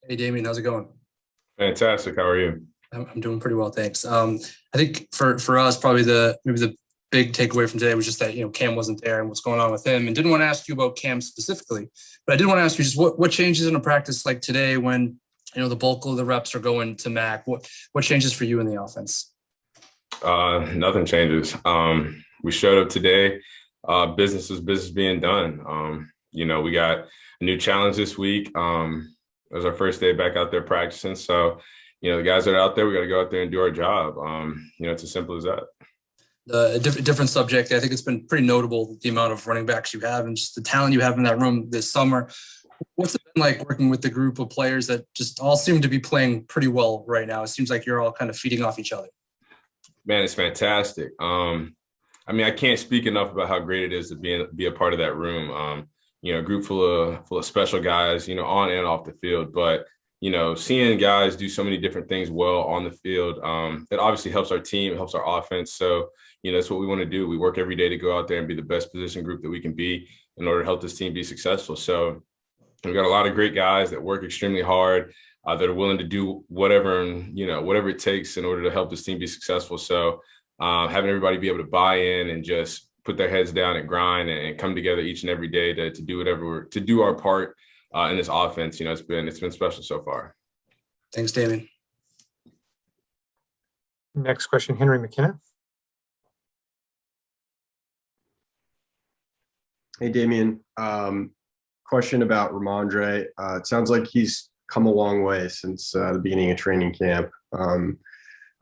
Hey, Damien, how's it going? Fantastic. How are you? I'm doing pretty well, thanks. I think for us, probably the big takeaway from today was just that Cam wasn't there and what's going on with him, and didn't want to ask you about Cam specifically, but I did want to ask you just what changes in a practice like today when the bulk of the reps are going to Mac. What changes for you in the offense? Nothing changes. We showed up today. Business is business being done. We got a new challenge this week. It was our first day back out there practicing. So, the guys that are out there, we got to go out there and do our job. It's as simple as that. The different subject. I think it's been pretty notable the amount of running backs you have and just the talent you have in that room this summer. What's it been like working with the group of players that just all seem to be playing pretty well right now? It seems like you're all kind of feeding off each other. Man, it's fantastic. I can't speak enough about how great it is to be a part of that room. A group full of special guys, on and off the field. But seeing guys do so many different things well on the field, it obviously helps our team, helps our offense. So that's what we want to do. We work every day to go out there and be the best position group that we can be in order to help this team be successful. So we've got a lot of great guys that work extremely hard, that are willing to do whatever whatever it takes in order to help this team be successful. So having everybody be able to buy in and just put their heads down and grind and come together each and every day to do our part in this offense. It's been special so far. Thanks, Damien. Next question, Henry McKenna. Hey, Damien. Question about Rhamondre. It sounds like he's come a long way since the beginning of training camp.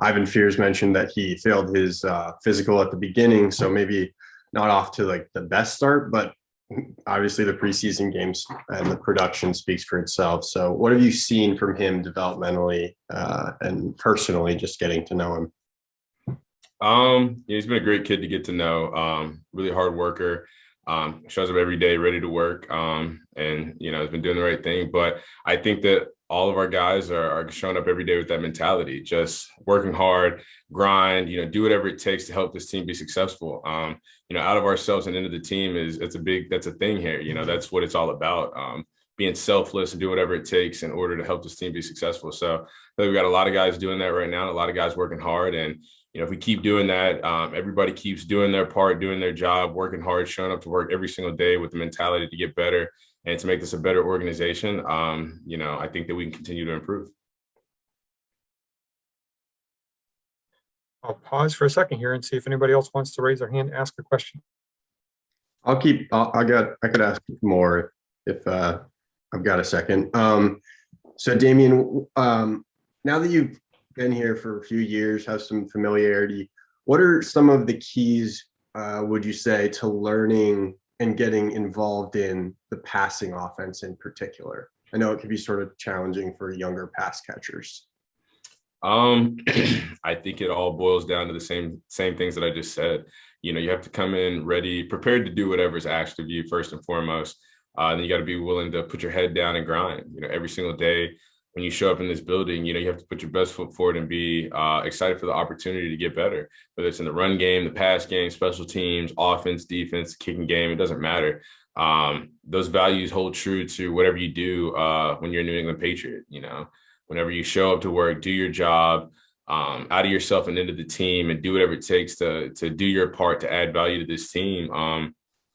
Ivan Fears mentioned that he failed his physical at the beginning, so maybe not off to like the best start, but obviously the preseason games and the production speaks for itself. So what have you seen from him developmentally and personally, just getting to know him? He's been a great kid to get to know. Really hard worker. Shows up every day ready to work, and has been doing the right thing. But I think that all of our guys are showing up every day with that mentality, just working hard, grind, do whatever it takes to help this team be successful. Out of ourselves and into the team that's a thing here. That's what it's all about. Being selfless and do whatever it takes in order to help this team be successful. So we've got a lot of guys doing that right now, a lot of guys working hard. And if we keep doing that, everybody keeps doing their part, doing their job, working hard, showing up to work every single day with the mentality to get better and to make this a better organization. I think that we can continue to improve. I'll pause for a second here and see if anybody else wants to raise their hand, ask a question. I could ask more if I've got a second. So Damien, now that you've been here for a few years, have some familiarity, what are some of the keys, would you say, to learning and getting involved in the passing offense in particular? I know it can be sort of challenging for younger pass catchers. I think it all boils down to the same things that I just said. You have to come in ready, prepared to do whatever is asked of you first and foremost. Then you got to be willing to put your head down and grind. Every single day when you show up in this building, you have to put your best foot forward and be excited for the opportunity to get better. Whether it's in the run game, the pass game, special teams, offense, defense, kicking game, it doesn't matter. Those values hold true to whatever you do when you're a New England Patriot. Whenever you show up to work, do your job, out of yourself and into the team, and do whatever it takes to do your part to add value to this team.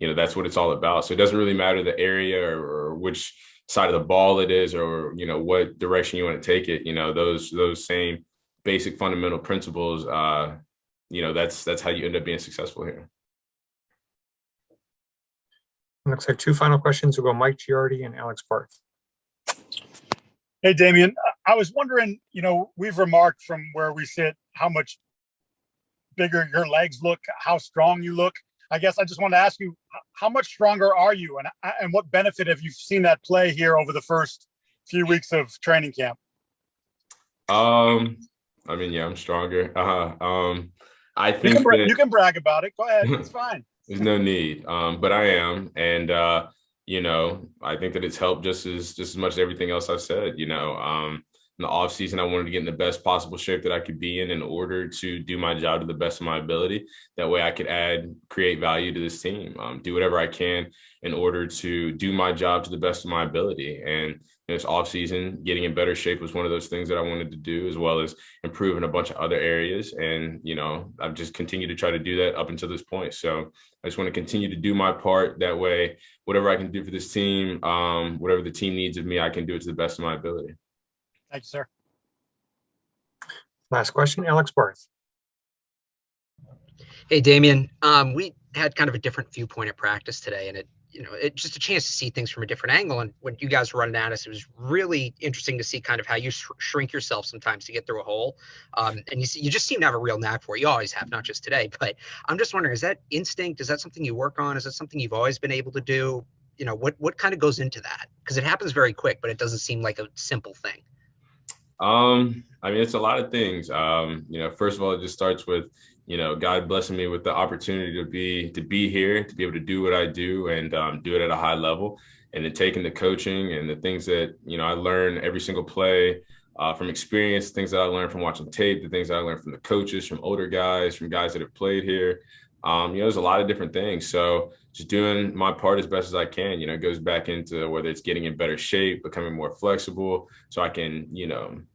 That's what it's all about. So it doesn't really matter the area or which side of the ball it is, or what direction you want to take it. Those same basic fundamental principles. That's how you end up being successful here. Looks like two final questions will go Mike Giardi and Alex Barth. Hey, Damien, I was wondering, we've remarked from where we sit how much bigger your legs look, how strong you look. I guess I just want to ask you, how much stronger are you, and what benefit have you seen that play here over the first few weeks of training camp? I'm stronger. I think you can brag about it. Go ahead. It's fine. There's no need, but I am. And, I think that it's helped just as much as everything else I've said. In the off season, I wanted to get in the best possible shape that I could be in order to do my job to the best of my ability. That way I could create value to this team, do whatever I can in order to do my job to the best of my ability. And this offseason, getting in better shape was one of those things that I wanted to do, as well as improve in a bunch of other areas. And, I've just continued to try to do that up until this point. So I just want to continue to do my part. That way, whatever I can do for this team, whatever the team needs of me, I can do it to the best of my ability. Thank you, sir. Last question, Alex Barth. Hey, Damien. We had kind of a different viewpoint at practice today, and it's just a chance to see things from a different angle. And when you guys were running at us, it was really interesting to see kind of how you shrink yourself sometimes to get through a hole. And you just seem to have a real knack for it. You always have, not just today. But I'm just wondering, is that instinct? Is that something you work on? Is that something you've always been able to do? What kind of goes into that? Because it happens very quick, but it doesn't seem like a simple thing. It's a lot of things. First of all, it just starts with, God blessing me with the opportunity to be here, to be able to do what I do and do it at a high level, and then taking the coaching and the things that, I learn every single play from experience, things that I learned from watching tape, the things that I learned from the coaches, from older guys, from guys that have played here. There's a lot of different things. So just doing my part as best as I can, it goes back into whether it's getting in better shape, becoming more flexible so I can,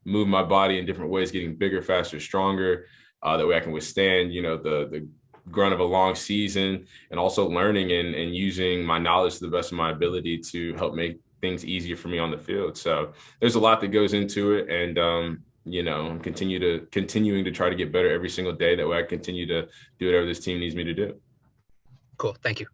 move my body in different ways, getting bigger, faster, stronger. That way I can withstand, the grunt of a long season, and also learning and using my knowledge to the best of my ability to help make things easier for me on the field. So there's a lot that goes into it. And, I'm continuing to try to get better every single day. That way I continue to do whatever this team needs me to do. Cool. Thank you.